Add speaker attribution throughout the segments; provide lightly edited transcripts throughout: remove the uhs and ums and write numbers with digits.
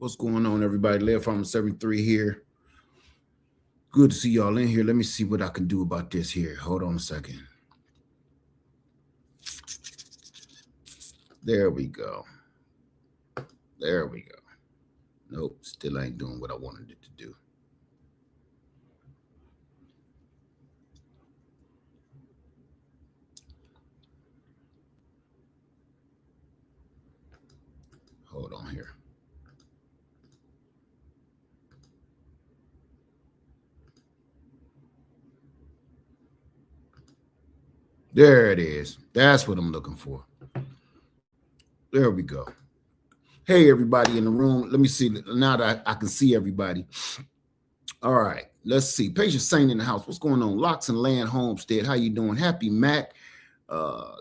Speaker 1: What's going on, everybody? Live Farmer 73 here. Good to see y'all in here. Let me see what I can do about this here. Hold on a second. There we go. There we go. Nope, still ain't doing what I wanted it to do. Hold on here. There it is. That's what I'm looking for. There we go. Hey, everybody in the room. Let me see. Now that I can see everybody. All right. Let's see. Patient Saint in the house. What's going on? Locks and Land Homestead. How you doing? Happy Mac.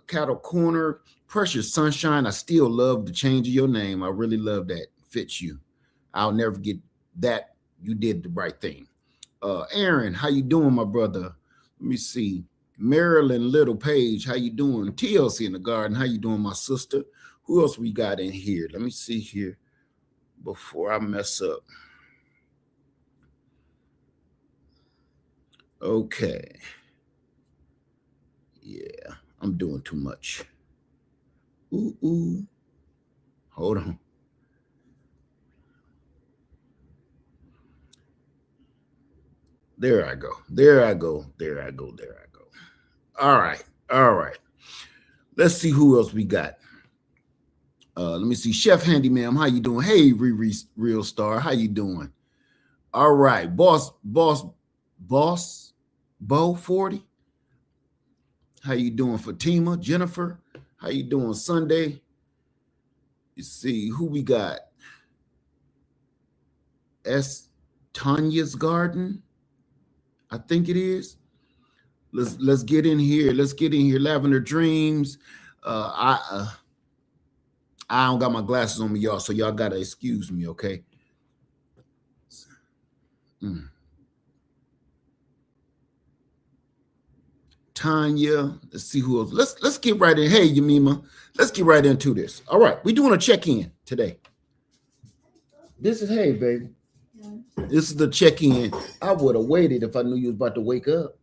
Speaker 1: Cattle Corner. Precious Sunshine. I still love the change of your name. I really love that. Fits you. I'll never get that. You did the right thing. Aaron, how you doing, my brother? Let me see. Marilyn Little Page, how you doing? TLC in the garden, how you doing, my sister? Who else we got in here? Let me see here before I mess up. Okay. Yeah, I'm doing too much. Ooh. Hold on. There I go. There I go. There I go. There I go. All right. All right. Let's see who else we got. Let me see. Chef Handyman, how you doing? Hey, Riri Real Star, how you doing? All right. Boss Bo 40. How you doing? Fatima, Jennifer, how you doing? Sunday. You see who we got. S. Tanya's Garden, I think it is. Let's get in here. Let's get in here. Lavender Dreams. I don't got my glasses on me, y'all, so y'all gotta excuse me, okay? Tanya. Let's see who else. Let's get right in. Hey, Yamima. Let's get right into this. All right, we're doing a check-in today. This is hey, baby. This is the check-in. I would have waited if I knew you was about to wake up.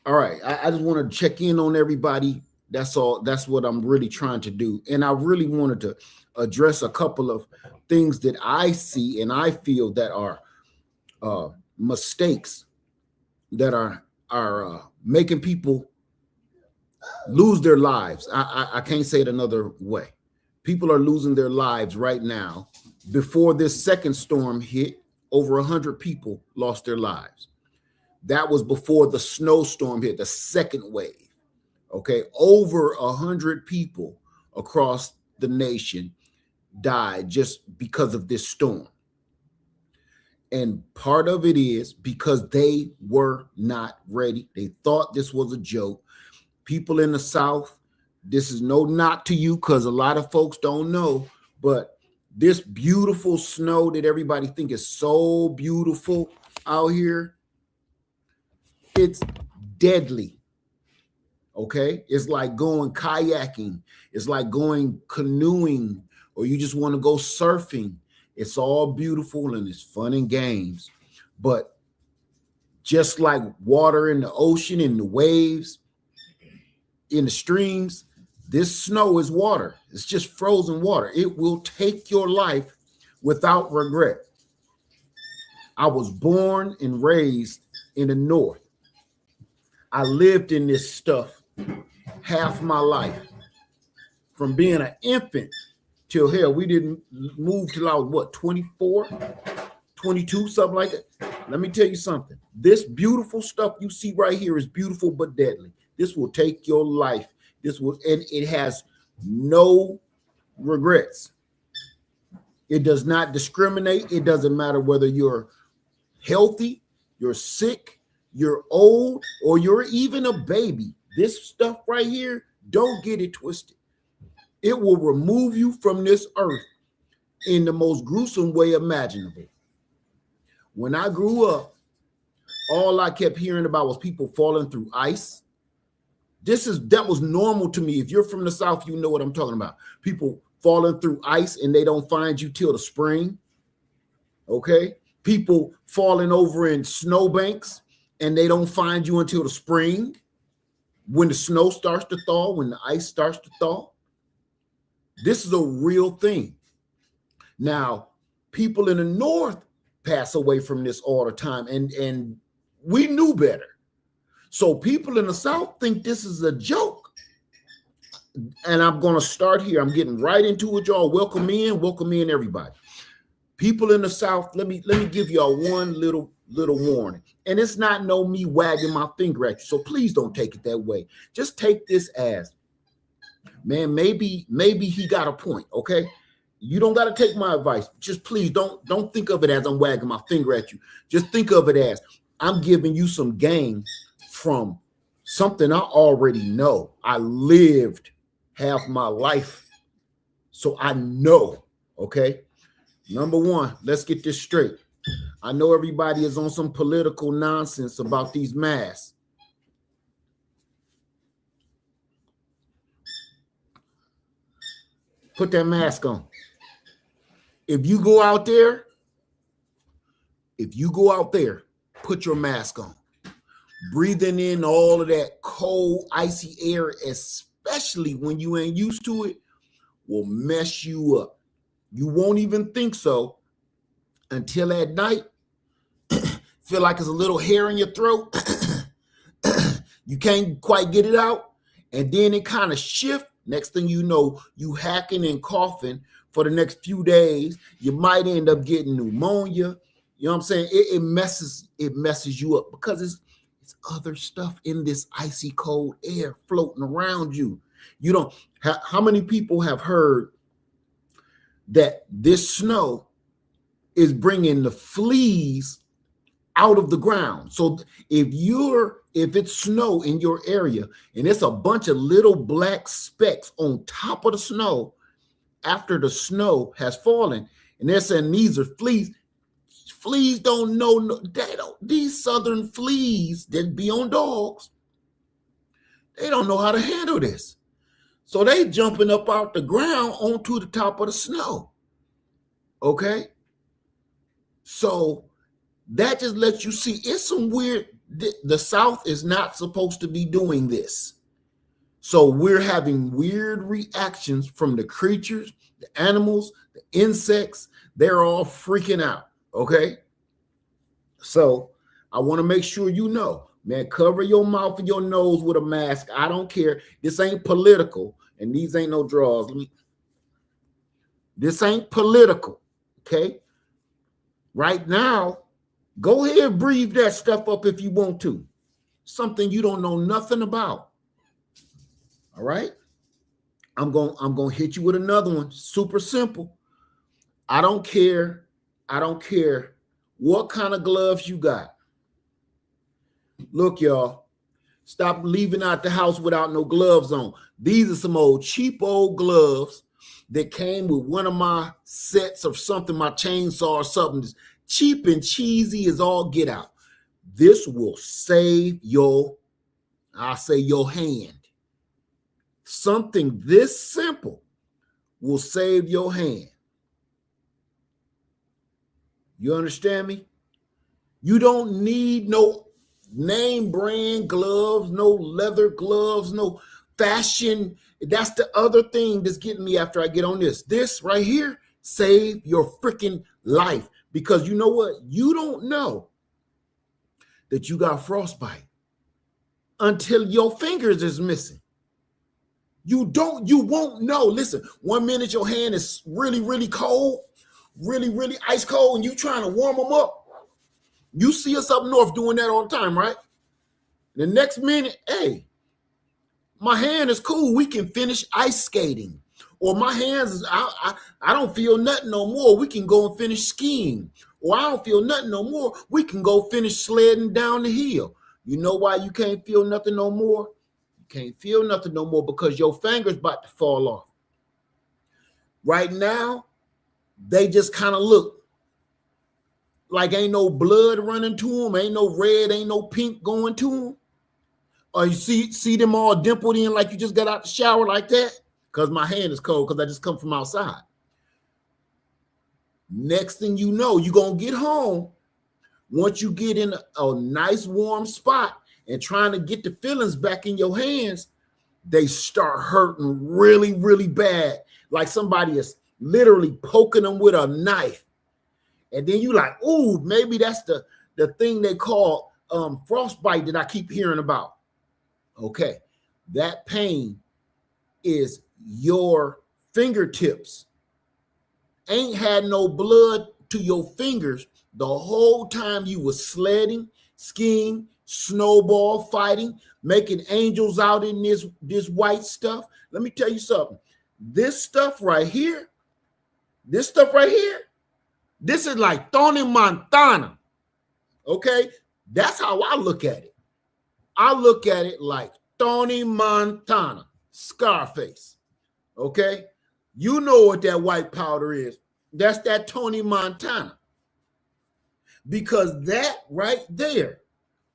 Speaker 1: All right, I just want to check in on everybody. That's all. That's what I'm really trying to do. And I really wanted to address a couple of things that I see and I feel that are mistakes that are making people lose their lives. I can't say it another way. People are losing their lives right now. Before this second storm hit, over 100 people lost their lives. That was before the snowstorm hit, the second wave. Okay, over 100 people across the nation died just because of this storm. And part of it is because they were not ready. They thought this was a joke. People in the South, this is no knock to you because a lot of folks don't know, but this beautiful snow that everybody think is so beautiful out here, it's deadly. Okay, it's like going kayaking, it's like going canoeing, or you just want to go surfing. It's all beautiful and it's fun and games. But just like water in the ocean, in the waves, in the streams, this snow is water. It's just frozen water. It will take your life without regret. I was born and raised in the North. I lived in this stuff half my life. From being an infant till hell, we didn't move till I was what, 24, 22, something like that. Let me tell you something. This beautiful stuff you see right here is beautiful but deadly. This will take your life. This will, and it has no regrets. It does not discriminate. It doesn't matter whether you're healthy, you're sick, you're old, or you're even a baby. This stuff right here, don't get it twisted. It will remove you from this earth in the most gruesome way imaginable. When I grew up, all I kept hearing about was people falling through ice. That was normal to me. If you're from the South, you know what I'm talking about. People falling through ice and they don't find you till the spring. Okay. People falling over in snowbanks and they don't find you until the spring when the snow starts to thaw, when the ice starts to thaw. This is a real thing. Now, people in the north pass away from this all the time, and we knew better. So people in the south think this is a joke. And I'm going to start here. I'm getting right into it, y'all. Welcome in, everybody. People in the south, let me give y'all one little warning. And it's not no me wagging my finger at you. So please don't take it that way. Just take this as, man, maybe he got a point, okay? You don't got to take my advice. Just please don't think of it as I'm wagging my finger at you. Just think of it as I'm giving you some game from something I already know. I lived half my life, so I know, okay? Number one, let's get this straight. I know everybody is on some political nonsense about these masks. Put that mask on. If you go out there, put your mask on. Breathing in all of that cold, icy air, especially when you ain't used to it, will mess you up. You won't even think so until at night, feel like there's a little hair in your throat. You can't quite get it out. And then it kind of shifts. Next thing you know, you hacking and coughing for the next few days. You might end up getting pneumonia. You know what I'm saying? It messes you up because it's other stuff in this icy cold air floating around you. You don't. How many people have heard that this snow is bringing the fleas out of the ground? So if it's snow in your area and it's a bunch of little black specks on top of the snow after the snow has fallen, and they're saying these are fleas. Fleas don't know, these southern fleas that be on dogs, they don't know how to handle this. So they jumping up out the ground onto the top of the snow. Okay? So that just lets you see it's some weird, the South is not supposed to be doing this. So we're having weird reactions from the creatures, the animals, the insects. They're all freaking out. Okay, so I want to make sure you know, man, cover your mouth and your nose with a mask. I don't care. This ain't political, and these ain't no draws. This ain't political, okay? Right now, go ahead and breathe that stuff up if you want to. Something you don't know nothing about. All right? I'm going to hit you with another one. Super simple. I don't care what kind of gloves you got. Look, y'all, stop leaving out the house without no gloves on. These are some old cheap old gloves that came with one of my sets of something, my chainsaw or something. That's cheap and cheesy as all get out. This will save your hand. Something this simple will save your hand. You understand me? You don't need no name brand gloves, no leather gloves, no fashion. That's the other thing that's getting me after I get on this. This right here, save your freaking life. Because you know what? You don't know that you got frostbite until your fingers is missing. You won't know. Listen, 1 minute your hand is really, really cold, really, really ice cold, and you trying to warm them up. You see us up north doing that all the time, right? The next minute, hey, my hand is cool. We can finish ice skating. Or my hands, I don't feel nothing no more. We can go and finish skiing. Or I don't feel nothing no more. We can go finish sledding down the hill. You know why you can't feel nothing no more? You can't feel nothing no more because your finger's about to fall off. Right now, they just kind of look like ain't no blood running to them, ain't no red, ain't no pink going to them. Or you see them all dimpled in like you just got out the shower like that. because my hand is cold because I just come from outside. Next thing you know, you're going to get home. Once you get in a nice warm spot and trying to get the feelings back in your hands, they start hurting really, really bad. Like somebody is literally poking them with a knife. And then you like, ooh, maybe that's the thing they call frostbite that I keep hearing about. Okay, that pain is your fingertips ain't had no blood to your fingers the whole time you was sledding, skiing, snowball fighting, making angels out in this white stuff. Let me tell you something. This stuff right here, this is like Tony Montana. Okay, that's how I look at it. I look at it like Tony Montana, Scarface. Okay, you know what that white powder is. That's that Tony Montana. Because that right there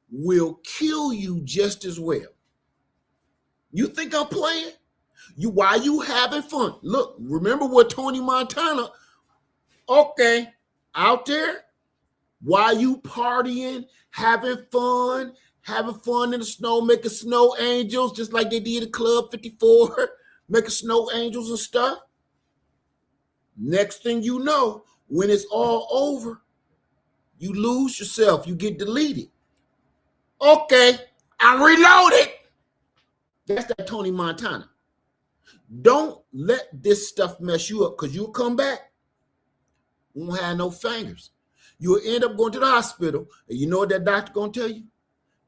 Speaker 1: will kill you just as well. You think I'm playing? Why you having fun? Look, remember what Tony Montana, okay, out there, while you partying, having fun in the snow, making snow angels, just like they did at Club 54, making snow angels and stuff. Next thing you know, when it's all over, you lose yourself, you get deleted. Okay, I'm reloaded. That's that Tony Montana. Don't let this stuff mess you up, because you'll come back, won't have no fingers. You'll end up going to the hospital, and you know what that doctor gonna tell you?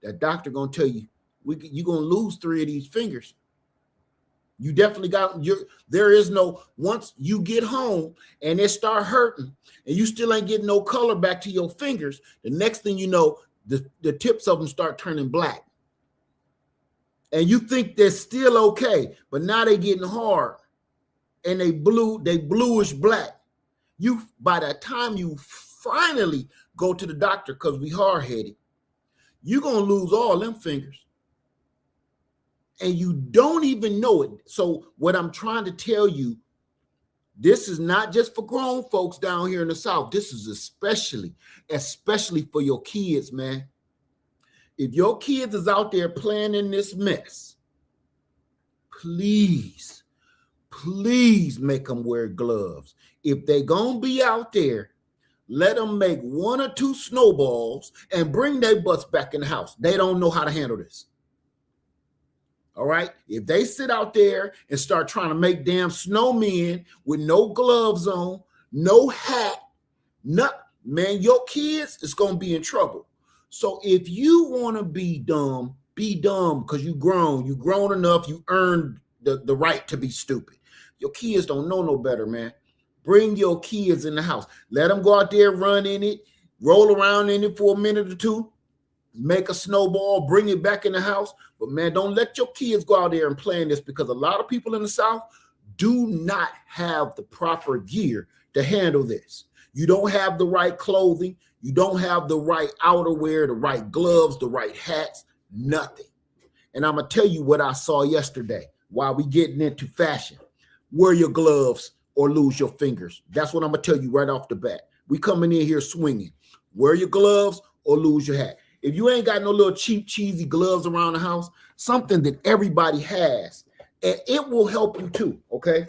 Speaker 1: That doctor gonna tell you, you're gonna lose 3 of these fingers. You definitely got there is no, once you get home and it start hurting and you still ain't getting no color back to your fingers, the next thing you know, the tips of them start turning black. And you think they're still okay, but now they're getting hard and they bluish black. By the time you finally go to the doctor, because we hard-headed, you're gonna lose all them fingers. And you don't even know it. So what I'm trying to tell you, this is not just for grown folks down here in the South. This is especially for your kids, man. If your kids is out there playing in this mess, please make them wear gloves. If they gonna be out there, let them make 1 or 2 snowballs and bring their butts back in the house. They don't know how to handle this. All right. If they sit out there and start trying to make damn snowmen with no gloves on, no hat, man, your kids is going to be in trouble. So if you want to be dumb because you grown enough, you earned the right to be stupid. Your kids don't know no better, man. Bring your kids in the house. Let them go out there, run in it, roll around in it for a minute or two, make a snowball, bring it back in the house. But man, don't let your kids go out there and play in this, because a lot of people in the South do not have the proper gear to handle this. You don't have the right clothing. You don't have the right outerwear, the right gloves, the right hats, nothing. And I'm going to tell you what I saw yesterday while we getting into fashion. Wear your gloves or lose your fingers. That's what I'm going to tell you right off the bat. We coming in here swinging. Wear your gloves or lose your hat. If you ain't got no little cheap, cheesy gloves around the house, something that everybody has, and it will help you too, okay?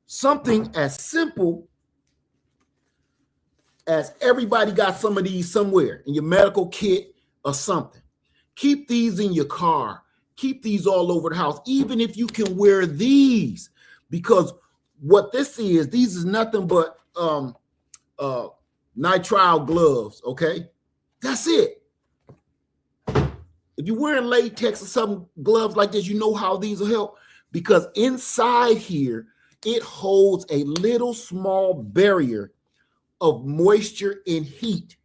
Speaker 1: Something as simple as everybody got some of these somewhere in your medical kit or something. Keep these in your car. Keep these all over the house, even if you can wear these, because what this is, these is nothing but nitrile gloves, okay? That's it. If you're wearing latex or some gloves like this, you know how these will help, because inside here, it holds a little small barrier of moisture and heat.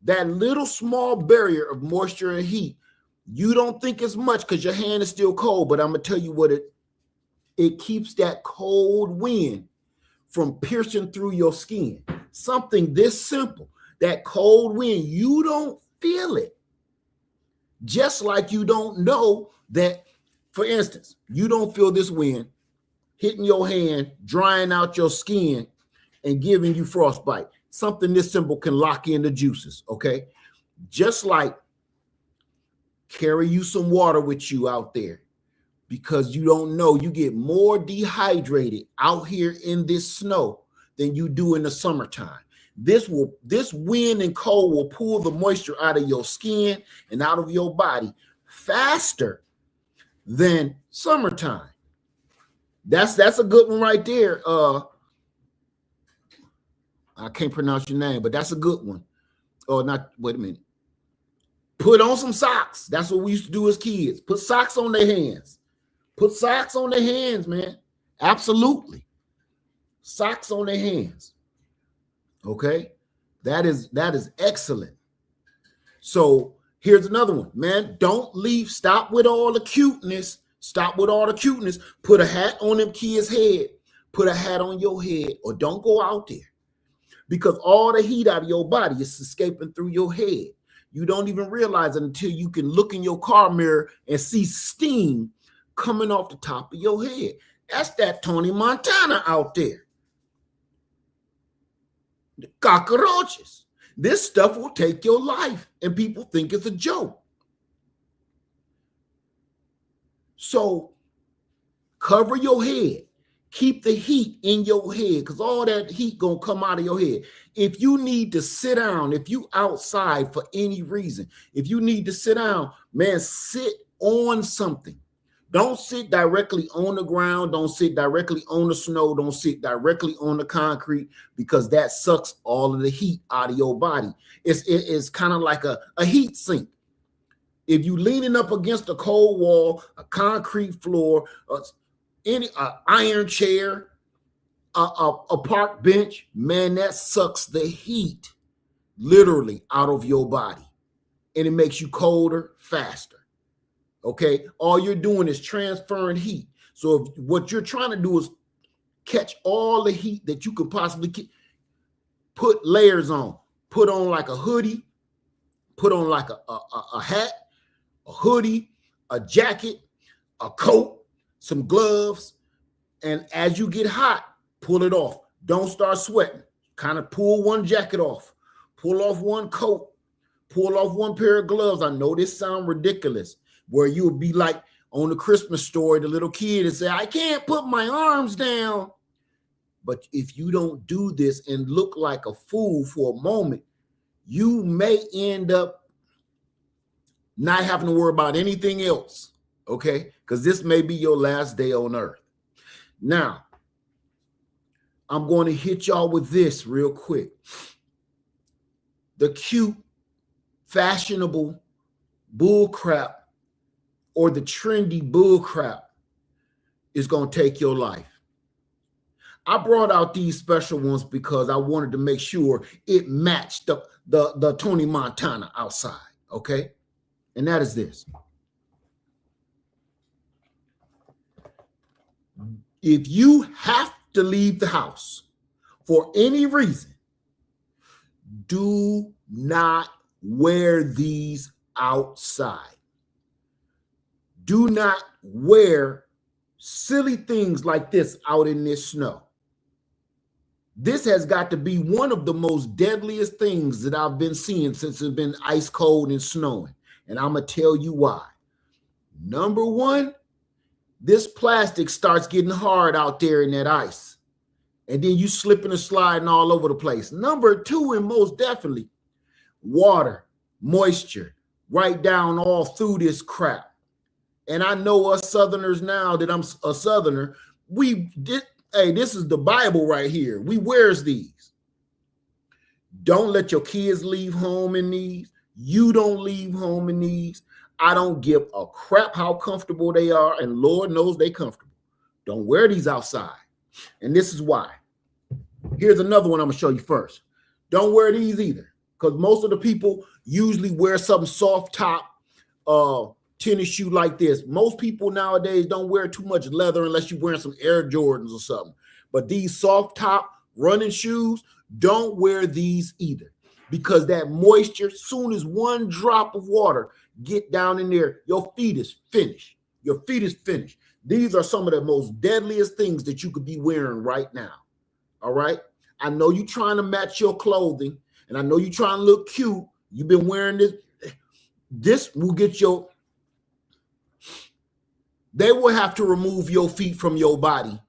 Speaker 1: That little small barrier of moisture and heat, you don't think it's much because your hand is still cold, but I'm going to tell you what it keeps that cold wind from piercing through your skin. Something this simple, that cold wind, you don't feel it. Just like you don't know that, for instance, you don't feel this wind hitting your hand, drying out your skin, and giving you frostbite. Something this simple can lock in the juices, okay? Just like carry you some water with you out there, because you don't know, you get more dehydrated out here in this snow than you do in the summertime. This wind and cold will pull the moisture out of your skin and out of your body faster than summertime. That's a good one right there. I can't pronounce your name, but that's a good one. Oh, not, wait a minute. Put on some socks. That's what we used to do as kids. Put socks on their hands. Put socks on their hands, man. Absolutely. Socks on their hands. Okay? That is excellent. So here's another one, man. Don't leave. Stop with all the cuteness. Stop with all the cuteness. Put a hat on them kids' head. Put a hat on your head, or don't go out there, because all the heat out of your body is escaping through your head. You don't even realize it until you can look in your car mirror and see steam coming off the top of your head. That's that Tony Montana out there. The cockroaches. This stuff will take your life, and people think it's a joke. So cover your head. Keep the heat in your head, because all that heat gonna come out of your head. If you need to sit down, if you outside for any reason, if you need to sit down, man, sit on something. Don't sit directly on the ground. Don't sit directly on the snow. Don't sit directly on the concrete, because that sucks all of the heat out of your body. It's kind of like a heat sink. If you leaning up against a cold wall, a concrete floor, any iron chair, a park bench, man, that sucks the heat literally out of your body, and it makes you colder faster. Okay, all you're doing is transferring heat. So if what you're trying to do is catch all the heat that you could possibly put layers on. Put on like a hoodie, put on like a hat, a hoodie, a jacket, a coat, some gloves, and as you get hot, pull it off. Don't start sweating. Kind of pull one jacket off, pull off one coat, pull off one pair of gloves. I know this sounds ridiculous, where you would be like on the Christmas story, the little kid, and say, I can't put my arms down. But if you don't do this and look like a fool for a moment, you may end up not having to worry about anything else, okay? Because this may be your last day on earth. Now, I'm going to hit y'all with this real quick. The cute, fashionable bull crap, or the trendy bull crap, is going to take your life. I brought out these special ones because I wanted to make sure it matched the Tony Montana outside, okay? And that is this. If you have to leave the house for any reason, do not wear these outside. Do not wear silly things like this out in this snow. This has got to be one of the most deadliest things that I've been seeing since it's been ice cold and snowing. And I'm going to tell you why. Number one, this plastic starts getting hard out there in that ice. And then you slipping and sliding all over the place. Number two, and most definitely, water, moisture, right down all through this crap. And I know us Southerners, now that I'm a Southerner, hey, this is the Bible right here. We wears these. Don't let your kids leave home in these. You don't leave home in these. I don't give a crap how comfortable they are, and Lord knows they comfortable. Don't wear these outside. And this is why. Here's another one I'm gonna show you first. Don't wear these either, because most of the people usually wear something soft top, tennis shoe like this. Most people nowadays don't wear too much leather unless you're wearing some Air Jordans or something. But these soft top running shoes, don't wear these either, because that moisture, soon as one drop of water get down in there, your feet is finished. Your feet is finished. These are some of the most deadliest things that you could be wearing right now. All right. I know you're trying to match your clothing, and I know you're trying to look cute. You've been wearing this. This will get your, they will have to remove your feet from your body.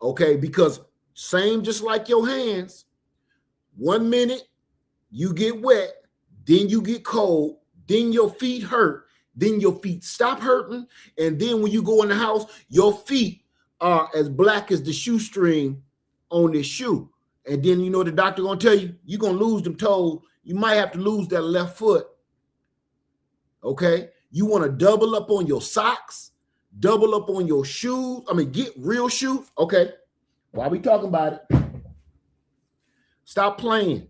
Speaker 1: Okay. Because same, just like your hands, 1 minute you get wet, then you get cold, then your feet hurt, then your feet stop hurting. And then when you go in the house, your feet are as black as the shoestring on this shoe. And then you know the doctor gonna tell you, you're gonna lose them toes. You might have to lose that left foot. Okay. You want to double up on your socks, double up on your shoes. I mean, get real shoes. Okay. While we talking about it, stop playing.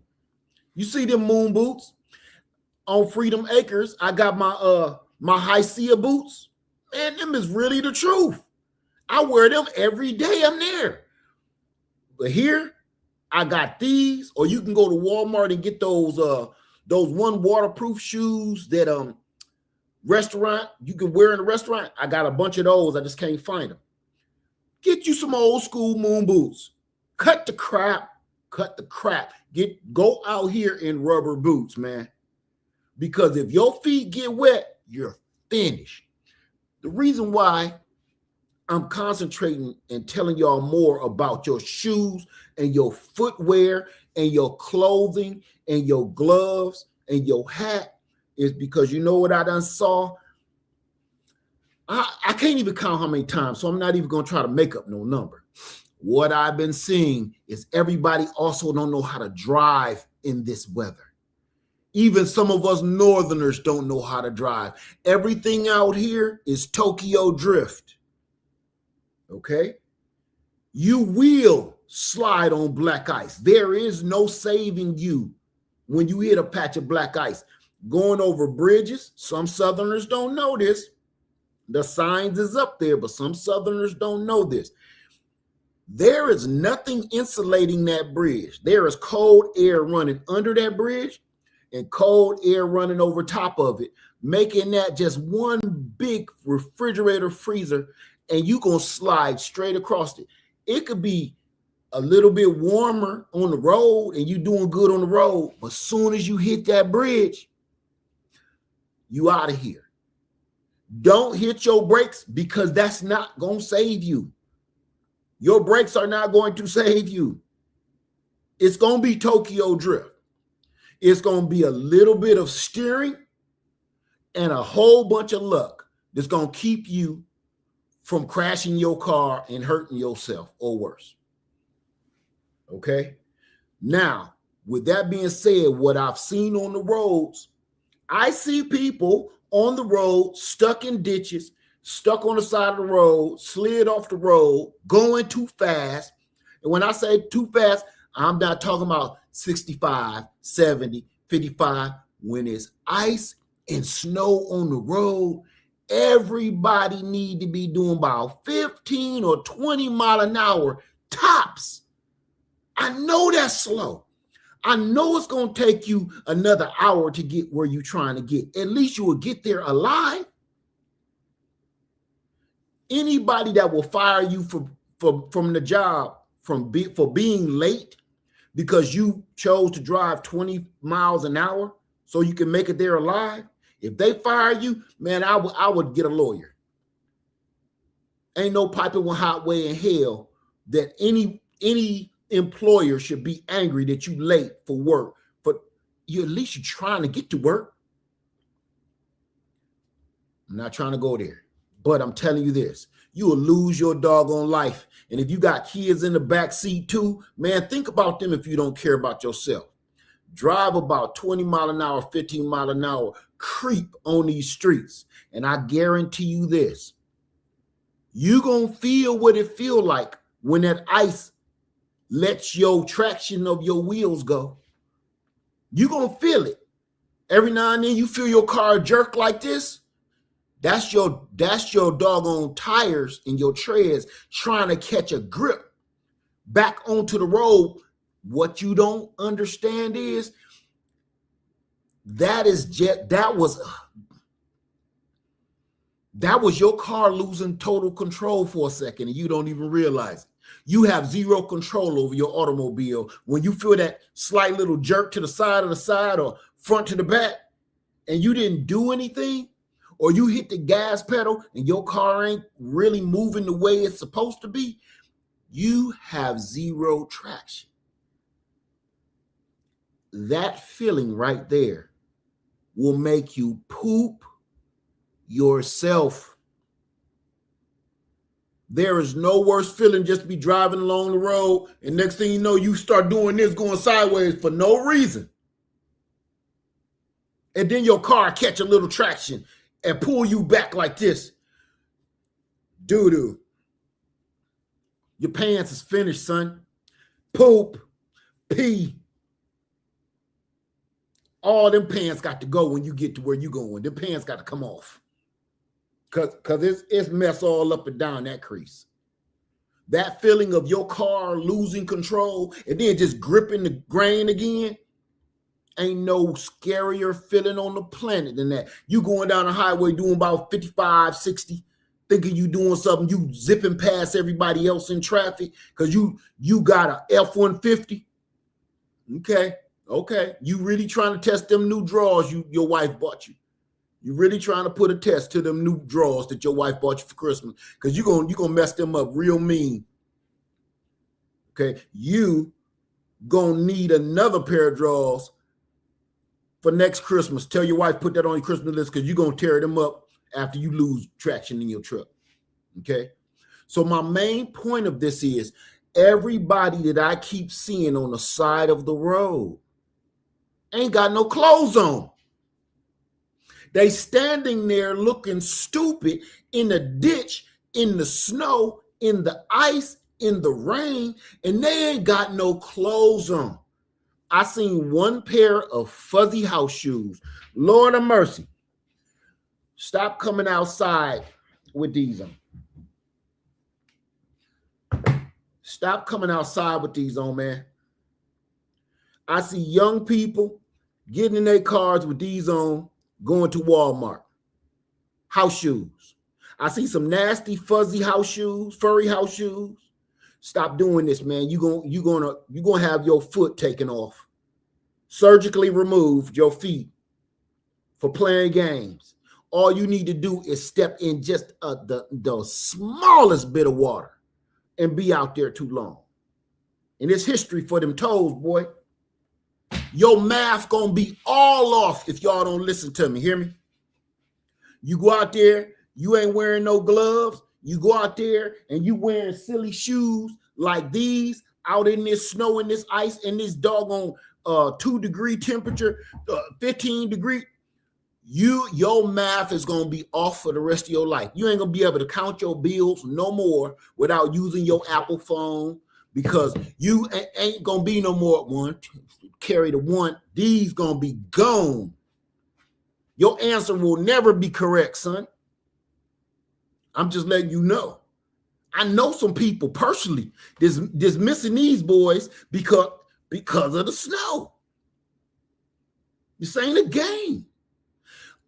Speaker 1: You see them moon boots on Freedom Acres? I got my my Hycia boots. Man, them is really the truth. I wear them every day I'm there. But here, I got these, or you can go to Walmart and get those one waterproof shoes that restaurant you can wear in a restaurant. I got a bunch of those. I just can't find them. Get you some old school moon boots. Cut the crap. Cut the crap. Go out here in rubber boots, man. Because if your feet get wet, you're finished. The reason why I'm concentrating and telling y'all more about your shoes and your footwear and your clothing and your gloves and your hat is because you know what I done saw? I can't even count how many times, so I'm not even going to try to make up no number. What I've been seeing is everybody also don't know how to drive in this weather. Even some of us Northerners don't know how to drive. Everything out here is Tokyo Drift. Okay? You will slide on black ice. There is no saving you when you hit a patch of black ice. Going over bridges, some Southerners don't know this. The signs is up there, but some Southerners don't know this. There is nothing insulating that bridge. There is cold air running under that bridge and cold air running over top of it, making that just one big refrigerator freezer, and you gonna slide straight across it. It could be a little bit warmer on the road and you doing good on the road, but as soon as you hit that bridge, you out of here. Don't hit your brakes because that's not gonna save you. Your brakes are not going to save you. It's gonna be Tokyo Drift. It's gonna be a little bit of steering and a whole bunch of luck that's gonna keep you from crashing your car and hurting yourself or worse. Okay. Now, with that being said, what I've seen on the roads, I see people on the road stuck in ditches, stuck on the side of the road, slid off the road, going too fast. And when I say too fast, I'm not talking about 65, 70, 55. When it's ice and snow on the road, everybody need to be doing about 15 or 20 mile an hour tops. I know that's slow. I know it's going to take you another hour to get where you're trying to get. At least you will get there alive. Anybody that will fire you from the job for being late because you chose to drive 20 miles an hour so you can make it there alive, if they fire you, man, I would get a lawyer. Ain't no piping with hot way in hell that any employer should be angry that you late for work, but you at least you're trying to get to work. I'm not trying to go there, but I'm telling you this, you will lose your doggone life. And if you got kids in the back seat too, man, think about them if you don't care about yourself. Drive about 20 mile an hour, 15 mile an hour, creep on these streets. And I guarantee you this, you're going to feel what it feel like when that ice lets your traction of your wheels go. You're going to feel it. Every now and then you feel your car jerk like this. That's your doggone tires and your treads trying to catch a grip back onto the road. What you don't understand is that That was your car losing total control for a second, and you don't even realize it. You have zero control over your automobile when you feel that slight little jerk to the side or front to the back, and you didn't do anything, or you hit the gas pedal and your car ain't really moving the way it's supposed to be. You have zero traction. That feeling right there will make you poop yourself. There is no worse feeling just to be driving along the road, and next thing you know, you start doing this, going sideways for no reason. And then your car catch a little traction and pull you back like this. Doo-doo. Your pants is finished, son. Poop, pee. All them pants got to go when you get to where you going. Them pants got to come off. Because it's mess all up and down that crease. That feeling of your car losing control and then just gripping the grain again, ain't no scarier feeling on the planet than that. You going down the highway doing about 55, 60, thinking you doing something, you zipping past everybody else in traffic because you got a F-150. Okay. You really trying to test them new drawers your wife bought you. You really trying to put a test to them new drawers that your wife bought you for Christmas, because you're gonna mess them up real mean. Okay, you gonna need another pair of drawers for next Christmas. Tell your wife, put that on your Christmas list, because you're gonna tear them up after you lose traction in your truck. Okay, so my main point of this is everybody that I keep seeing on the side of the road ain't got no clothes on. They standing there looking stupid in the ditch, in the snow, in the ice, in the rain, and they ain't got no clothes on. I seen one pair of fuzzy house shoes. Lord of mercy. Stop coming outside with these on. Stop coming outside with these on, man. I see young people getting in their cars with these on, going to Walmart. House shoes. I see some nasty fuzzy house shoes, furry house shoes. Stop doing this, man. You're gonna have your foot taken off, surgically removed your feet for playing games. All you need to do is step in just the smallest bit of water and be out there too long. And it's history for them toes, boy. Your math gonna be all off if y'all don't listen to me. Hear me? You go out there, you ain't wearing no gloves. You go out there and you wearing silly shoes like these out in this snow and this ice and this doggone 2-degree temperature, 15 degree. Your math is gonna be off for the rest of your life. You ain't gonna be able to count your bills no more without using your Apple phone, because you ain't gonna be no more one. Carry the one. These gonna be gone. Your answer will never be correct, son. I'm just letting you know. I know some people personally that's missing these boys because of the snow. This ain't a game.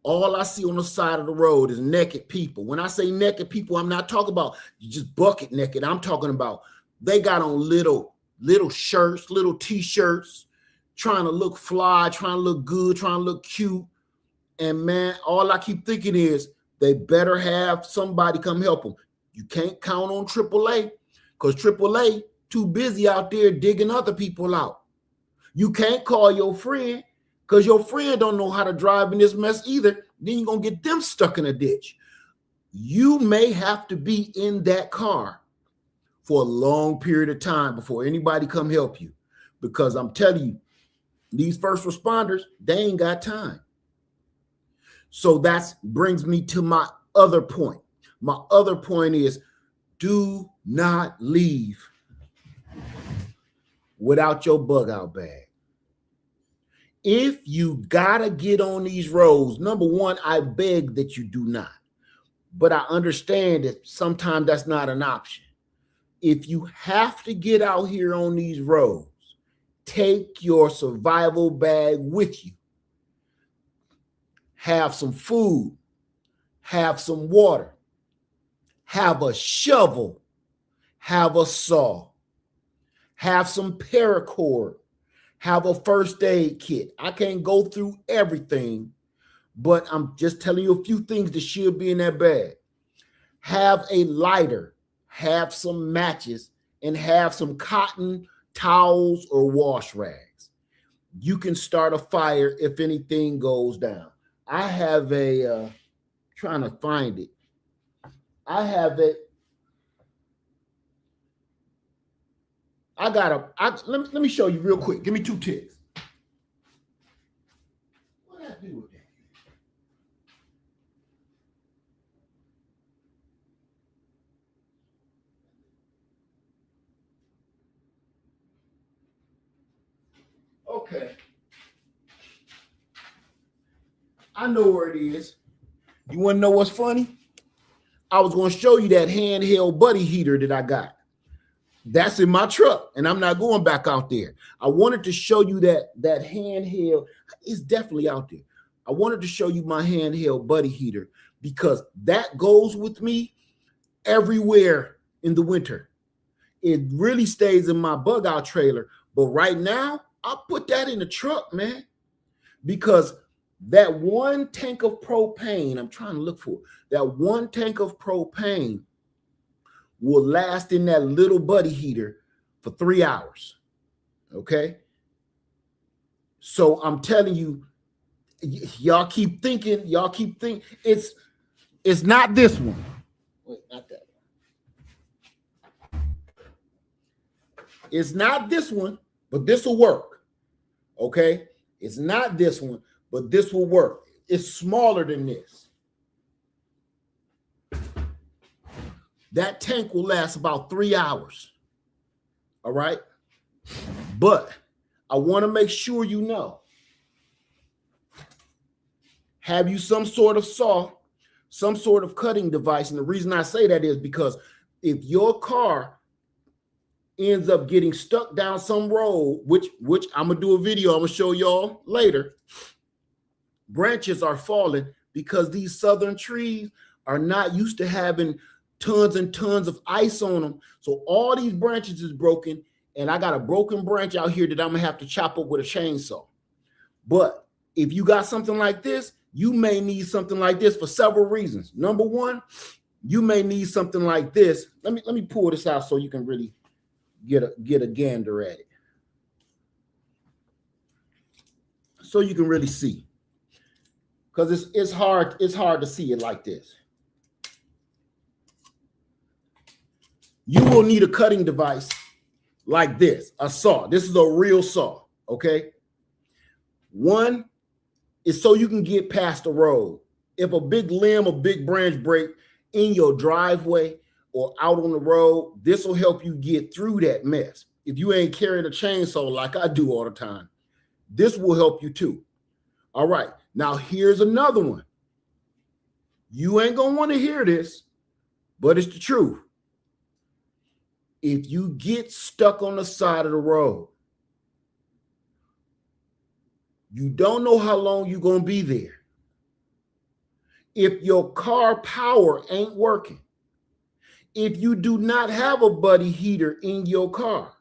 Speaker 1: All I see on the side of the road is naked people. When I say naked people, I'm not talking about just bucket naked. I'm talking about they got on little shirts, little t-shirts, trying to look fly, trying to look good, trying to look cute. And man, all I keep thinking is they better have somebody come help them. You can't count on AAA, because AAA too busy out there digging other people out. You can't call your friend, because your friend don't know how to drive in this mess either. Then you're going to get them stuck in a ditch. You may have to be in that car for a long period of time before anybody come help you, because I'm telling you, these first responders, they ain't got time. So that brings me to my other point. My other point is, do not leave without your bug out bag. If you gotta get on these roads, number one, I beg that you do not. But I understand that sometimes that's not an option. If you have to get out here on these roads, take your survival bag with you. Have some food, have some water, have a shovel, have a saw, have some paracord, have a first aid kit. I can't go through everything, but I'm just telling you a few things that should be in that bag. Have a lighter, have some matches, and have some cotton towels or wash rags. You can start a fire if anything goes down. I have a, trying to find it. I have it. Let me show you real quick. Give me 2 ticks. What did I do with that? Okay. I know where it is. You want to know what's funny? I was going to show you that handheld buddy heater that I got. That's in my truck, and I'm not going back out there. I wanted to show you that handheld is definitely out there. I wanted to show you my handheld buddy heater because that goes with me everywhere in the winter. It really stays in my bug out trailer, but right now I'll put that in the truck, man, because that 1 tank of propane, I'm trying to look for that 1 tank of propane will last in that little buddy heater for 3 hours. Okay. So I'm telling you, y'all keep thinking it's not this one. Wait, not that one. It's not this one, but this will work. Okay. It's not this one, but this will work. It's smaller than this. That tank will last about 3 hours. All right. But I want to make sure you know. Have you some sort of saw, some sort of cutting device? And the reason I say that is because if your car ends up getting stuck down some road, which I'm going to do a video, I'm going to show y'all later, branches are falling because these southern trees are not used to having tons and tons of ice on them. So all these branches is broken, and I got a broken branch out here that I'm gonna have to chop up with a chainsaw. But if you got something like this, you may need something like this for several reasons. Number one, you may need something like this. Let me pull this out so you can really get a gander at it. So you can really see. Because it's hard to see it like this. You will need a cutting device like this, a saw. This is a real saw, okay? One is so you can get past the road. If a big limb or big branch break in your driveway or out on the road, this will help you get through that mess. If you ain't carrying a chainsaw like I do all the time, this will help you too. All right, now here's another one. You ain't gonna want to hear this, but it's the truth. If you get stuck on the side of the road, you don't know how long you're going to be there. If your car power ain't working, if you do not have a buddy heater in your car,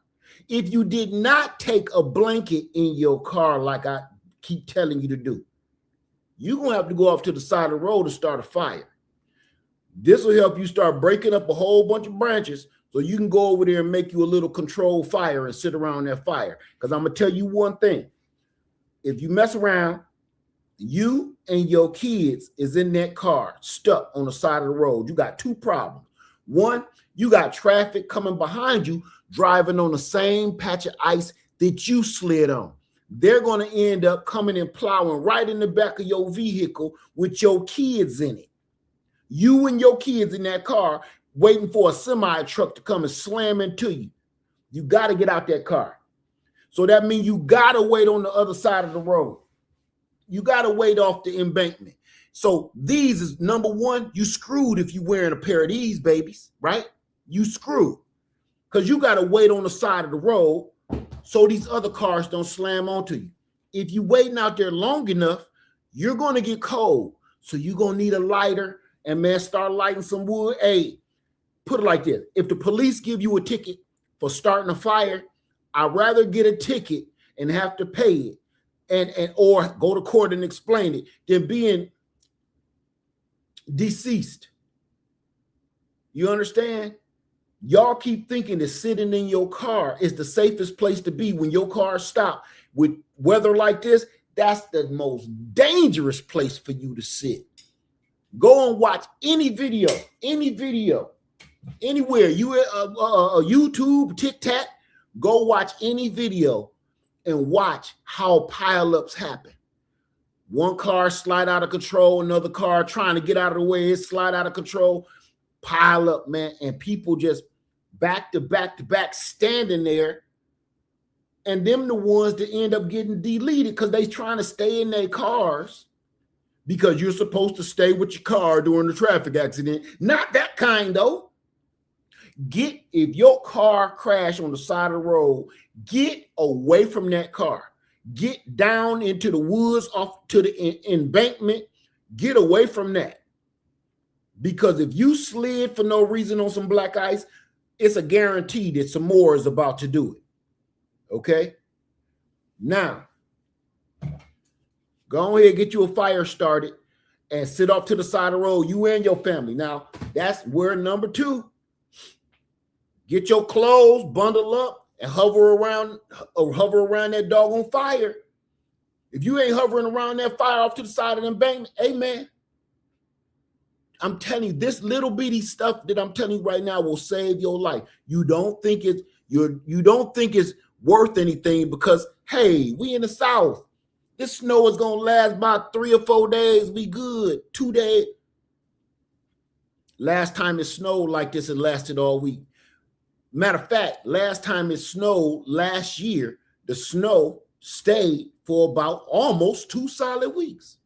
Speaker 1: if you did not take a blanket in your car like I keep telling you to do, you're going to have to go off to the side of the road to start a fire. This will help you start breaking up a whole bunch of branches so you can go over there and make you a little controlled fire and sit around that fire. Because I'm going to tell you one thing. If you mess around, you and your kids is in that car stuck on the side of the road. You got 2 problems. One, you got traffic coming behind you driving on the same patch of ice that you slid on. They're going to end up coming and plowing right in the back of your vehicle with your kids in it. You and your kids in that car waiting for a semi truck to come and slam into you. You got to get out that car. So that means you got to wait on the other side of the road. You got to wait off the embankment. So these is number one, you screwed if you wearing a pair of these babies, right? You screwed because you got to wait on the side of the road so these other cars don't slam onto you. If you waiting out there long enough, you're going to get cold. So you're going to need a lighter and man, start lighting some wood. Hey, put it like this. If the police give you a ticket for starting a fire, I'd rather get a ticket and have to pay it and or go to court and explain it than being deceased. You understand? Y'all keep thinking that sitting in your car is the safest place to be when your car stops. With weather like this, that's the most dangerous place for you to sit. Go and watch any video, anywhere. You YouTube, TikTok, go watch any video and watch how pileups happen. One car slide out of control, another car trying to get out of the way, it slide out of control, pile up, man, and people just back to back standing there, and them the ones that end up getting deleted because they trying to stay in their cars because you're supposed to stay with your car during the traffic accident. Not that kind, though. If your car crashed on the side of the road, get away from that car. Get down into the woods off to the embankment. Get away from that. Because if you slid for no reason on some black ice, it's a guarantee that some more is about to do it. Okay? Now, go ahead, get you a fire started and sit off to the side of the road, you and your family. Now, that's where number 2. Get your clothes, bundle up, and hover around that doggone fire. If you ain't hovering around that fire off to the side of the embankment, hey man, I'm telling you, this little bitty stuff that I'm telling you right now will save your life. You don't think it's worth anything because, hey, we in the South. This snow is gonna last about 3 or 4 days. We good. 2 days. Last time it snowed like this, it lasted all week. Matter of fact, last time it snowed last year, the snow stayed for about almost 2 solid weeks.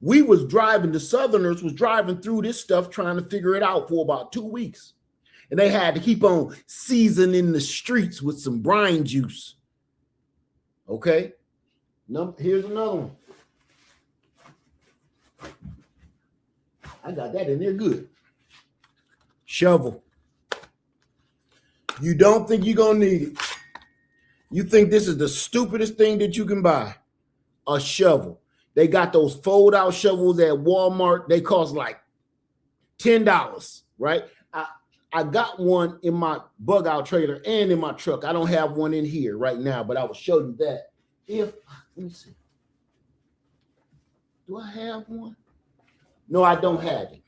Speaker 1: The Southerners was driving through this stuff trying to figure it out for about 2 weeks. And they had to keep on seasoning the streets with some brine juice. Okay? Here's another one. I got that in there good. Shovel. You don't think you're going to need it. You think this is the stupidest thing that you can buy. A shovel. They got those fold-out shovels at Walmart. They cost like $10, right? I got one in my bug-out trailer and in my truck. I don't have one in here right now, but I will show you that. Let me see. Do I have one? No, I don't have it.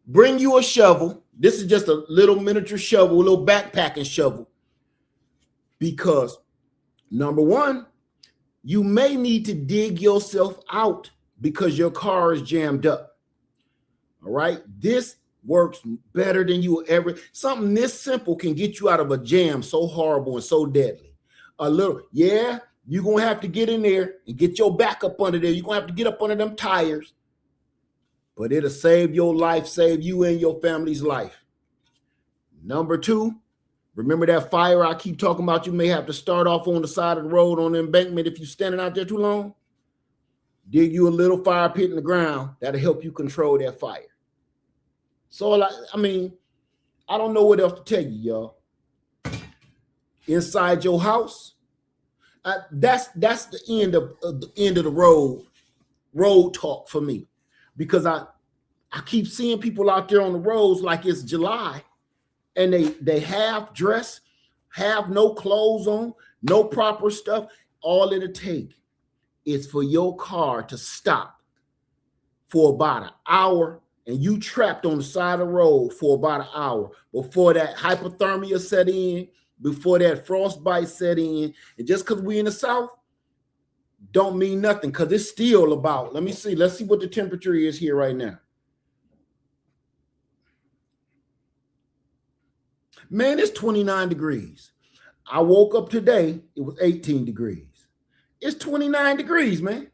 Speaker 1: Bring you a shovel. This is just a little miniature shovel, a little backpacking shovel. Because, number 1, you may need to dig yourself out because your car is jammed up. All right? This works better than you will ever. Something this simple can get you out of a jam so horrible and so deadly. You're going to have to get in there and get your back up under there. You're going to have to get up under them tires. But it'll save your life, save you and your family's life. Number 2, remember that fire I keep talking about? You may have to start off on the side of the road on the embankment if you're standing out there too long. Dig you a little fire pit in the ground. That'll help you control that fire. So, I mean, I don't know what else to tell you, y'all. Inside your house, that's the end of the road talk for me. Because I keep seeing people out there on the roads like it's July, and they half dressed, have no clothes on, no proper stuff. All it'll take is for your car to stop for about an hour, and you trapped on the side of the road for about an hour before that hypothermia set in, before that frostbite set in. And just because we in the South, don't mean nothing, because it's still about, let's see what the temperature is here right now. Man, it's 29 degrees. I woke up today, it was 18 degrees. It's 29 degrees, man.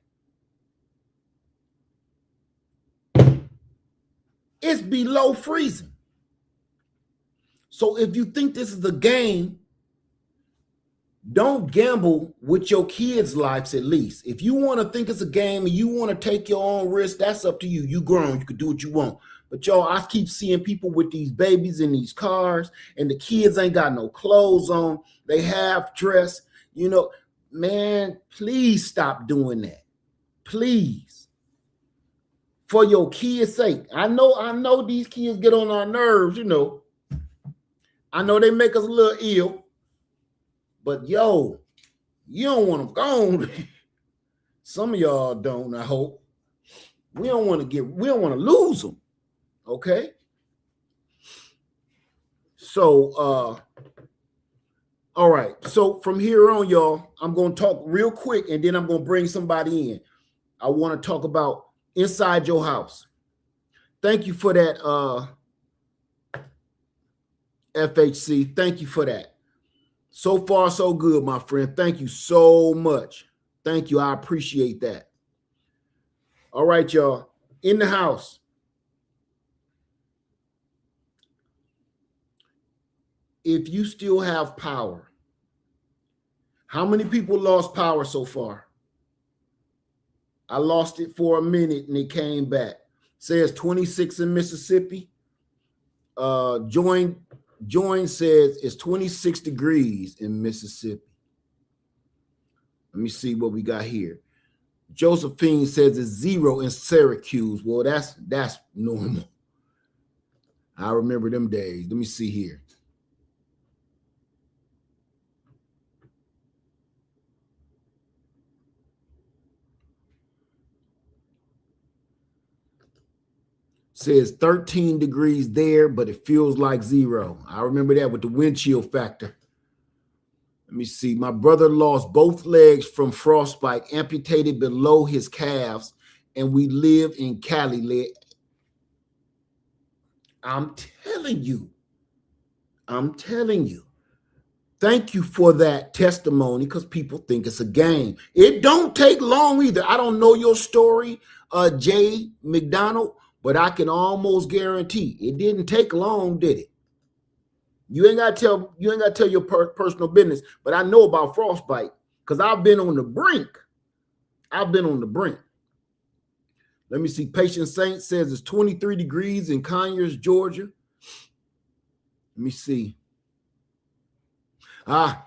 Speaker 1: It's below freezing. So if you think this is a game, Don't gamble with your kids' lives. At least if you want to think it's a game and you want to take your own risk, that's up to you. You grown, you can do what you want. But y'all, I keep seeing people with these babies in these cars, and the kids ain't got no clothes on. They half dressed. You know, man, please stop doing that. Please. For your kids' sake. I know these kids get on our nerves, you know. I know they make us a little ill. But yo, you don't want them gone. Some of y'all don't, I hope. We don't want to lose them. Okay. So all right. So from here on, y'all, I'm going to talk real quick and then I'm going to bring somebody in. I want to talk about inside your house. Thank you for that, FHC. Thank you for that. So far, so good, my friend. Thank you so much. Thank you. I appreciate that. All right, y'all. In the house. If you still have power, how many people lost power so far? I lost it for a minute and it came back. Says 26 in Mississippi. Join says it's 26 degrees in Mississippi. Let me see what we got here. Josephine says it's 0 in Syracuse. Well, that's normal. I remember them days. Let me see here. Says 13 degrees there, but it feels like 0. I remember that with the wind chill factor. Let me see. My brother lost both legs from frostbite, amputated below his calves, and we live in Cali. I'm telling you. Thank you for that testimony, because people think it's a game. It don't take long either. I don't know your story, Jay McDonald, but I can almost guarantee it didn't take long, did it? You ain't got to tell your personal business, but I know about frostbite because I've been on the brink. Let me see. Patient Saint says it's 23 degrees in Conyers, Georgia. Let me see.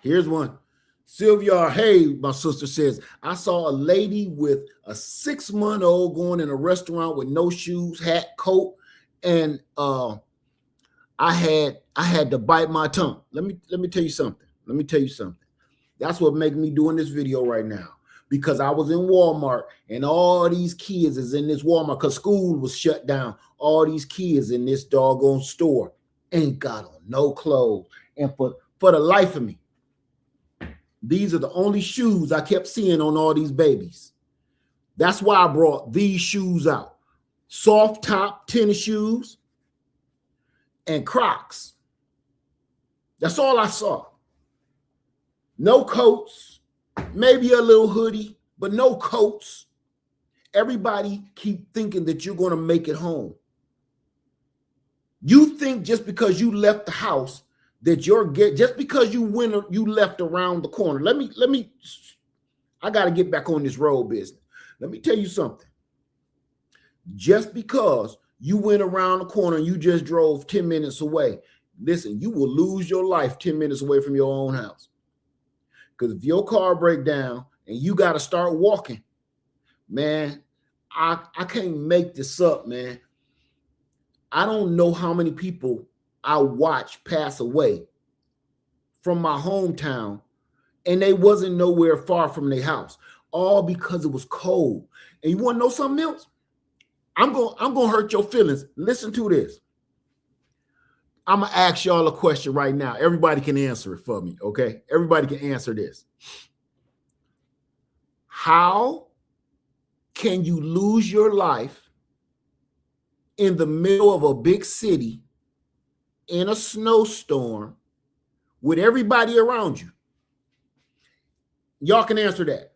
Speaker 1: Here's one. Sylvia, hey, my sister says, I saw a lady with a 6-month-old going in a restaurant with no shoes, hat, coat, and I had to bite my tongue. Let me tell you something. That's what made me doing this video right now, because I was in Walmart and all these kids is in this Walmart because school was shut down. All these kids in this doggone store ain't got on no clothes. And for the life of me, these are the only shoes I kept seeing on all these babies. That's why I brought these shoes out. Soft top tennis shoes and Crocs. That's all I saw. No coats, maybe a little hoodie, but no coats. Everybody keep thinking that you're going to make it home. You think just because you left the house that just because you left around the corner. I got to get back on this road business. Let me tell you something. Just because you went around the corner and you just drove 10 minutes away, listen, you will lose your life 10 minutes away from your own house. Because if your car break down and you got to start walking, man, I can't make this up, man. I don't know how many people I watched pass away from my hometown and they wasn't nowhere far from their house, all because it was cold. And you want to know something else? I'm gonna hurt your feelings. Listen to this. I'm gonna ask y'all a question right now. Everybody can answer it for me, okay? Everybody can answer this. How can you lose your life in the middle of a big city in a snowstorm with everybody around you? Y'all can answer that.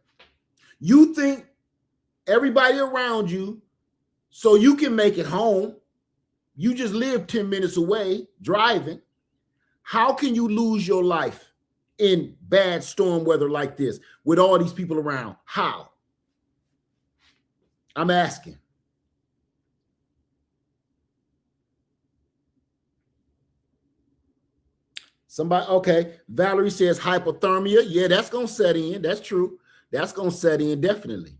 Speaker 1: You think everybody around you, so you can make it home. You just live 10 minutes away driving. How can you lose your life in bad storm weather like this with all these people around? How? I'm asking. Somebody, okay. Valerie says hypothermia. Yeah, that's going to set in. That's true. That's going to set in definitely.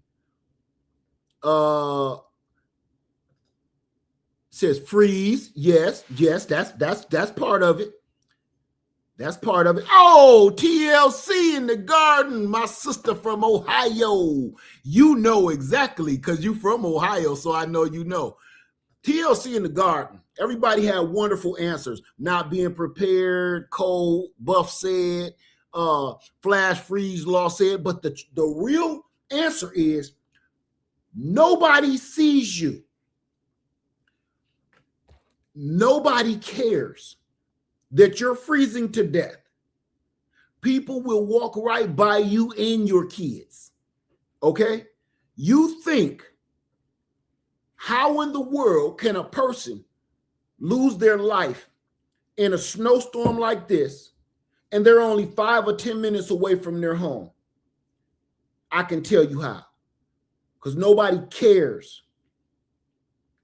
Speaker 1: Says freeze. Yes, that's part of it. That's part of it. Oh, TLC in the garden, my sister from Ohio. You know exactly because you from Ohio, so I know you know. TLC in the garden. Everybody had wonderful answers. Not being prepared, cold, Buff said, flash freeze law said, but the real answer is nobody sees you. Nobody cares that you're freezing to death. People will walk right by you and your kids. Okay? You think, how in the world can a person lose their life in a snowstorm like this and they're only 5 or 10 minutes away from their home? I can tell you how. Because nobody cares.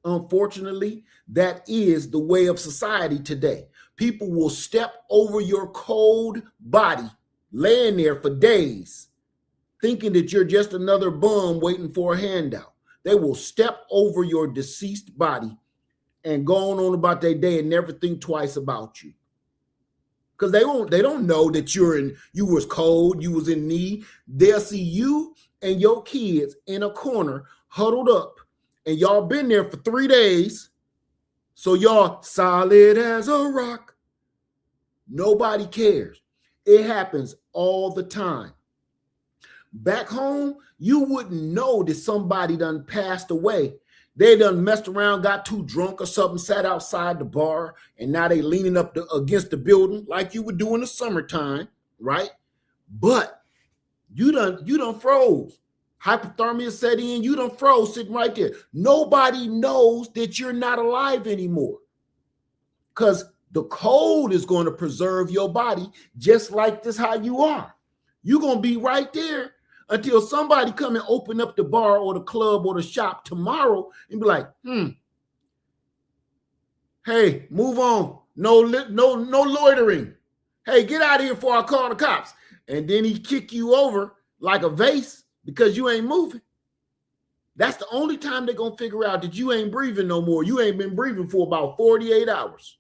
Speaker 1: Unfortunately, that is the way of society today. People will step over your cold body, laying there for days, thinking that you're just another bum waiting for a handout. They will step over your deceased body and go on about their day and never think twice about you. Because they don't know that you was cold, you was in need. They'll see you and your kids in a corner, huddled up, and y'all been there for 3 days. So y'all solid as a rock. Nobody cares. It happens all the time. Back home, you wouldn't know that somebody done passed away. They done messed around, got too drunk or something, sat outside the bar, and now they leaning up against the building like you would do in the summertime, right? But you done froze. Hypothermia set in, you done froze sitting right there. Nobody knows that you're not alive anymore because the cold is going to preserve your body just like this how you are. You're going to be right there until somebody come and open up the bar or the club or the shop tomorrow and be like, hey, move on. No loitering. Hey, get out of here before I call the cops. And then he kick you over like a vase because you ain't moving. That's the only time they're going to figure out that you ain't breathing no more. You ain't been breathing for about 48 hours.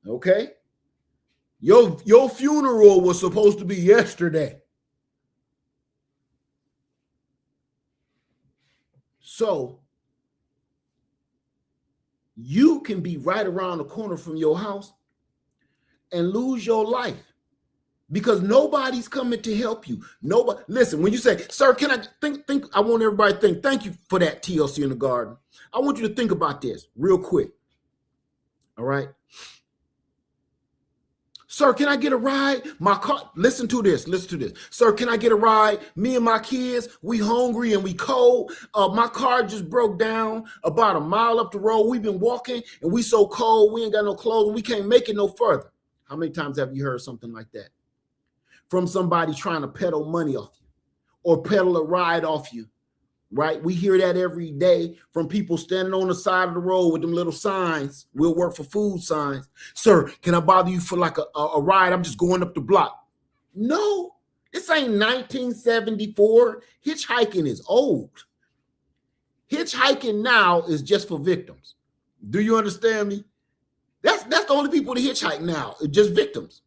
Speaker 1: Okay? Your funeral was supposed to be yesterday. So you can be right around the corner from your house and lose your life because nobody's coming to help you. Nobody. Listen, when you say, sir, can I think, I want everybody to think, thank you for that TLC in the garden. I want you to think about this real quick. All right. Sir, can I get a ride? My car, listen to this. Sir, can I get a ride? Me and my kids, we hungry and we cold. My car just broke down about a mile up the road. We've been walking and we so cold, we ain't got no clothes and we can't make it no further. How many times have you heard something like that? From somebody trying to peddle money off you or peddle a ride off you, right? We hear that every day from people standing on the side of the road with them little signs. We'll work for food signs. Sir, can I bother you for like a ride? I'm just going up the block. No, this ain't 1974. Hitchhiking is old. Hitchhiking now is just for victims. Do you understand me? That's the only people that hitchhike now. It's just victims.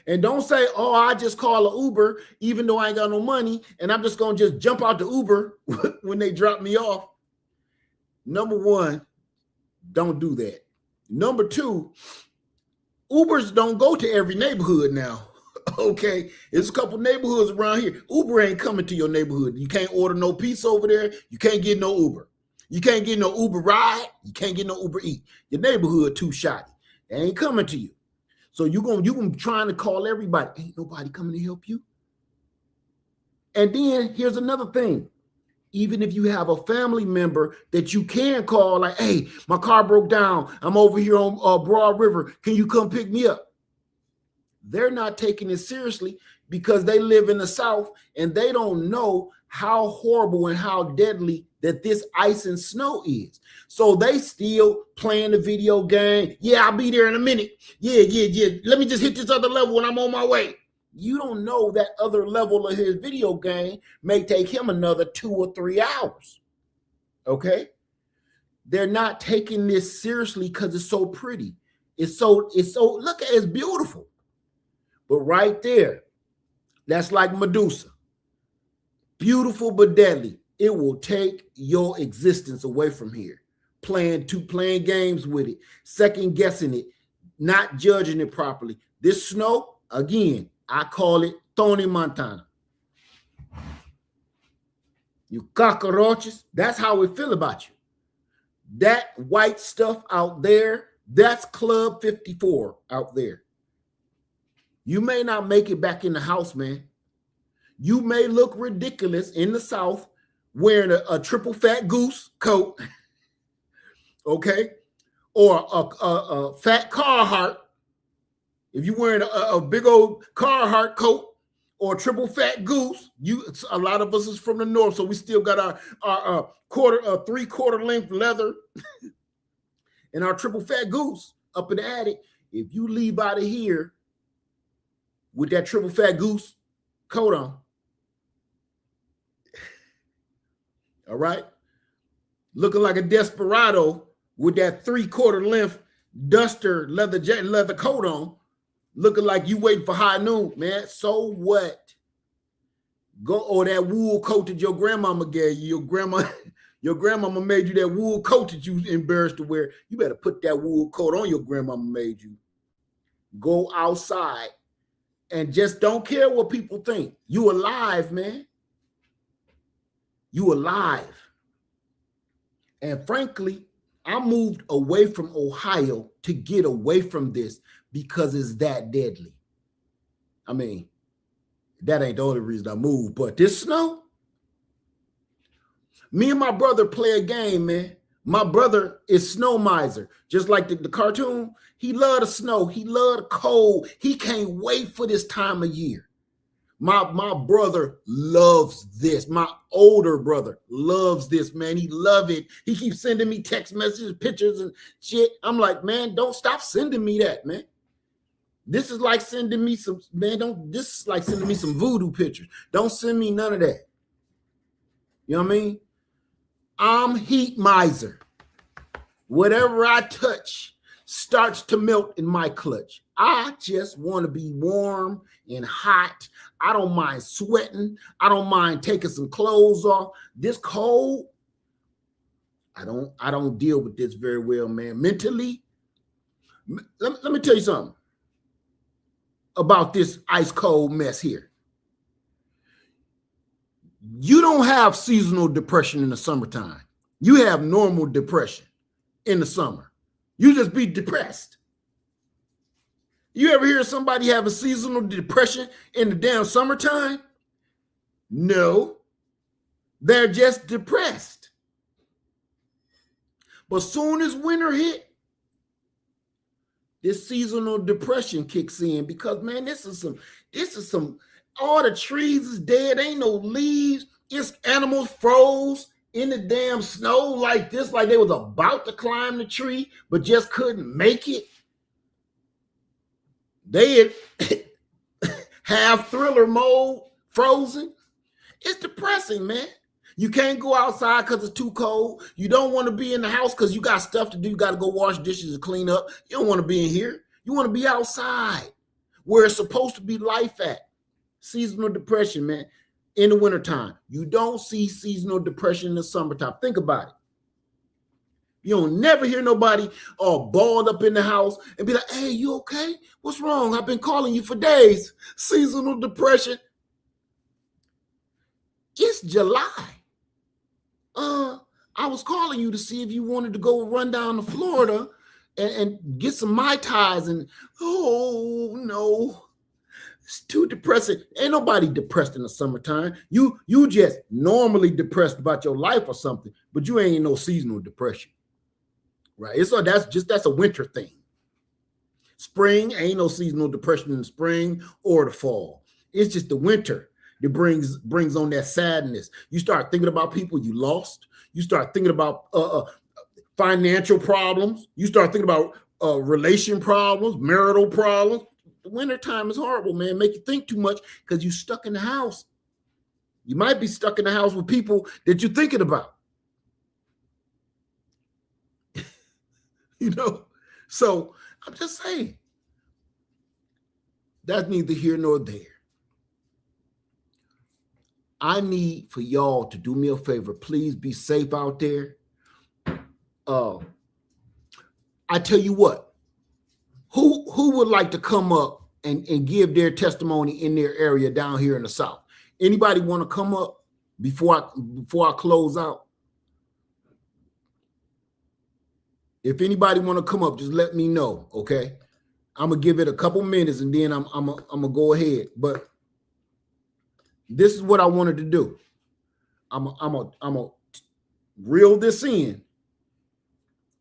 Speaker 1: And don't say, oh, I just call an Uber, even though I ain't got no money, and I'm just going to just jump out the Uber when they drop me off. Number one, don't do that. Number two, Ubers don't go to every neighborhood now. Okay, there's a couple neighborhoods around here. Uber ain't coming to your neighborhood. You can't order no pizza over there. You can't get no Uber. You can't get no Uber ride. You can't get no Uber Eat. Your neighborhood too shoddy. They ain't coming to you. So you gonna trying to call everybody. Ain't nobody coming to help you. And then here's another thing. Even if you have a family member that you can call, like, hey, my car broke down. I'm over here on Broad River. Can you come pick me up? they're not taking it seriously because they live in the South and they don't know how horrible and how deadly that this ice and snow is. So they still playing the video game. Yeah, I'll be there in a minute. Yeah. Let me just hit this other level when I'm on my way. You don't know that other level of his video game may take him another 2 or 3 hours. Okay? They're not taking this seriously because it's so pretty. It's so, look at it, it's beautiful. But right there, that's like Medusa. Beautiful but deadly. It will take your existence away from here. Playing games with it, second guessing it, not judging it properly. This snow, again, I call it Tony Montana. You cockroaches, that's how we feel about you. That white stuff out there, that's Club 54 out there. You may not make it back in the house, man. You may look ridiculous in the South wearing a triple fat goose coat, okay? Or a fat Carhartt. If you're wearing a big old Carhartt coat or a triple fat goose, a lot of us is from the North, so we still got our three-quarter length leather and our triple fat goose up in the attic. If you leave out of here with that triple fat goose coat on, all right, looking like a desperado with that 3/4 length duster leather coat on, looking like you waiting for high noon, man. So what? Go, or that wool coat that your grandmama gave you. Your grandmama made you that wool coat that you embarrassed to wear. You better put that wool coat on your grandmama made you. Go outside and just don't care what people think. You alive, man. You alive. And frankly, I moved away from Ohio to get away from this because it's that deadly. I mean, that ain't the only reason I moved, but this snow, me and my brother play a game, man. My brother is snow miser, just like the cartoon. He loved the snow. He loved the cold. He can't wait for this time of year. My brother loves this. My older brother loves this, man. He love it. He keeps sending me text messages, pictures and shit. I'm like, man, don't stop sending me that, man. This is like sending me some, man, this is like sending me some voodoo pictures. Don't send me none of that. You know what I mean? I'm heat miser. Whatever I touch starts to melt in my clutch. I just want to be warm and hot. I don't mind sweating. I don't mind taking some clothes off. This cold, I don't deal with this very well, man. Mentally, let me tell you something about this ice cold mess here. You don't have seasonal depression in the summertime. You have normal depression in the summer. You just be depressed. You ever hear somebody have a seasonal depression in the damn summertime? No, they're just depressed. But soon as winter hit, this seasonal depression kicks in because, man, this is some, all the trees is dead. Ain't no leaves. It's animals froze in the damn snow like this, like they was about to climb the tree, but just couldn't make it. They have Thriller mode frozen. It's depressing, man. You can't go outside because it's too cold. You don't want to be in the house because you got stuff to do. You got to go wash dishes and clean up. You don't want to be in here. You want to be outside where it's supposed to be life at. Seasonal depression, man, in the wintertime. You don't see seasonal depression in the summertime. Think about it. You don't never hear nobody all balled up in the house and be like, hey, you okay? What's wrong? I've been calling you for days. Seasonal depression. It's July. I was calling you to see if you wanted to go run down to Florida and get some Mai Tais. And oh no, it's too depressing. Ain't nobody depressed in the summertime. You just normally depressed about your life or something, but you ain't no seasonal depression, right? That's a winter thing. Spring, ain't no seasonal depression in the spring or the fall. It's just the winter that brings on that sadness. You start thinking about people you lost. You start thinking about financial problems. You start thinking about relation problems, marital problems. The winter time is horrible, man. Make you think too much because you're stuck in the house. You might be stuck in the house with people that you're thinking about. You know, so I'm just saying, that's neither here nor there. I need for y'all to do me a favor. Please be safe out there. I tell you what, who would like to come up and give their testimony in their area down here in the South? Anybody want to come up before I close out? If anybody want to come up, just let me know, okay? I'm gonna give it a couple minutes and then I'm gonna go ahead. But this is what I wanted to do. I'm gonna reel this in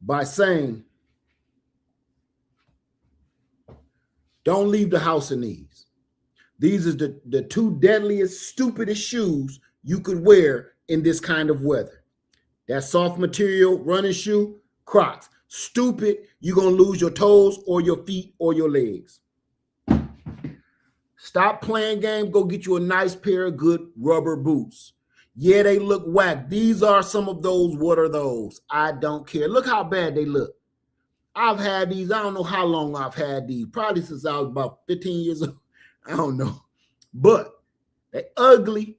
Speaker 1: by saying, don't leave the house in these. These is the two deadliest, stupidest shoes you could wear in this kind of weather. That soft material running shoe, Crocs. Stupid, you're going to lose your toes or your feet or your legs. Stop playing games. Go get you a nice pair of good rubber boots. Yeah, they look whack. These are some of those. What are those? I don't care. Look how bad they look. I've had these. I don't know how long I've had these. Probably since I was about 15 years old. I don't know. But they're ugly,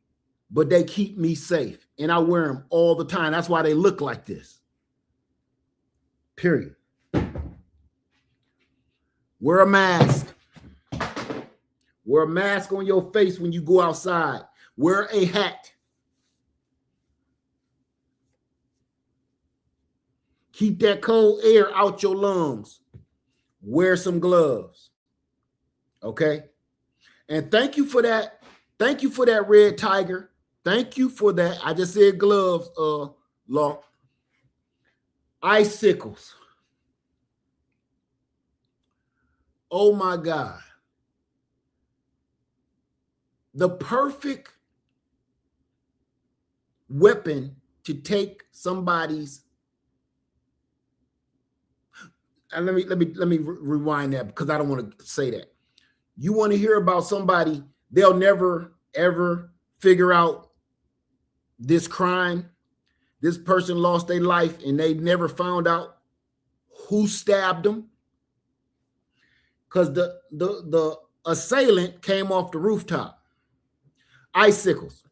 Speaker 1: but they keep me safe. And I wear them all the time. That's why they look like this. Period. Wear a mask. Wear a mask on your face when you go outside. Wear a hat. Keep that cold air out your lungs. Wear some gloves. Okay? And thank you for that. Thank you for that, Red Tiger. Thank you for that. I just said gloves, Law. Icicles. Oh my God. The perfect weapon to take somebody's. And let me rewind that because I don't want to say that. You want to hear about somebody, they'll never ever figure out this crime. This person lost their life and they never found out who stabbed them because the assailant came off the rooftop. Icicles.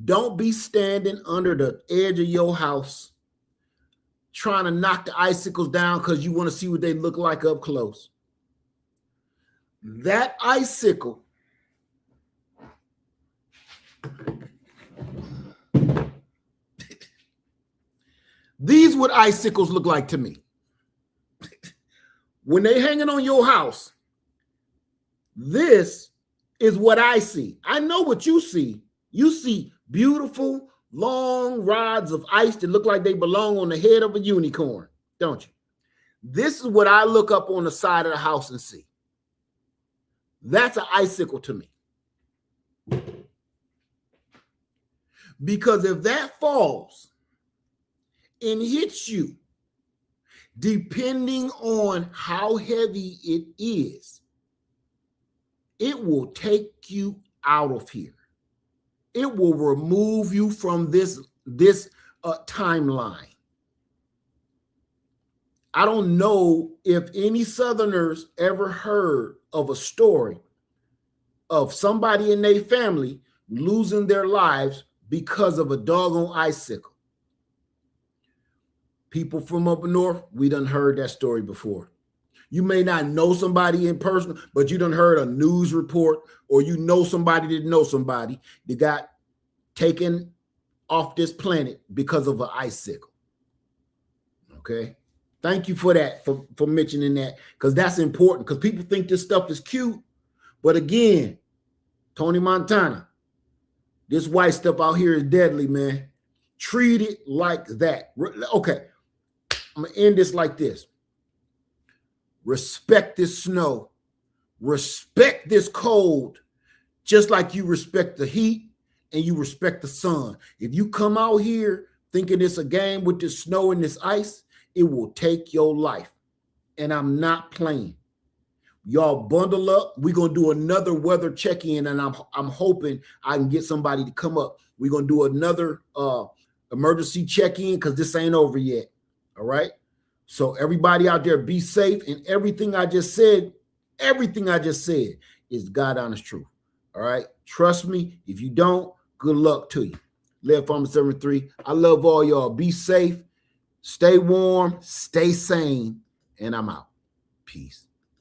Speaker 1: Don't be standing under the edge of your house trying to knock the icicles down because you want to see what they look like up close. That icicle these what icicles look like to me. When they hanging on your house, this is what I see. I know what you see. You see beautiful, long rods of ice that look like they belong on the head of a unicorn, don't you? This is what I look up on the side of the house and see. That's an icicle to me. Because if that falls and hits you, depending on how heavy it is, it will take you out of here. It will remove you from this timeline. I don't know if any Southerners ever heard of a story of somebody in their family losing their lives because of a doggone icicle. People from up north, we done heard that story before. You may not know somebody in person, but you done heard a news report, or you know somebody that know somebody that got taken off this planet because of an icicle. Okay? Thank you for that, for mentioning that, because that's important, because people think this stuff is cute. But again, Tony Montana, this white stuff out here is deadly, man. Treat it like that. Okay. I'm going to end this like this. respect this snow, respect this cold, just like you respect the heat and you respect the sun. If you come out here thinking it's a game with this snow and this ice, it will take your life. And I'm not playing. Y'all bundle up. We're gonna do another weather check-in, and I'm hoping I can get somebody to come up. We're gonna do another emergency check-in because this ain't over yet. All right. So everybody out there, be safe. And everything I just said is God honest truth. All right. Trust me. If you don't, good luck to you. Lev Farmer 73. I love all y'all. Be safe. Stay warm. Stay sane. And I'm out. Peace.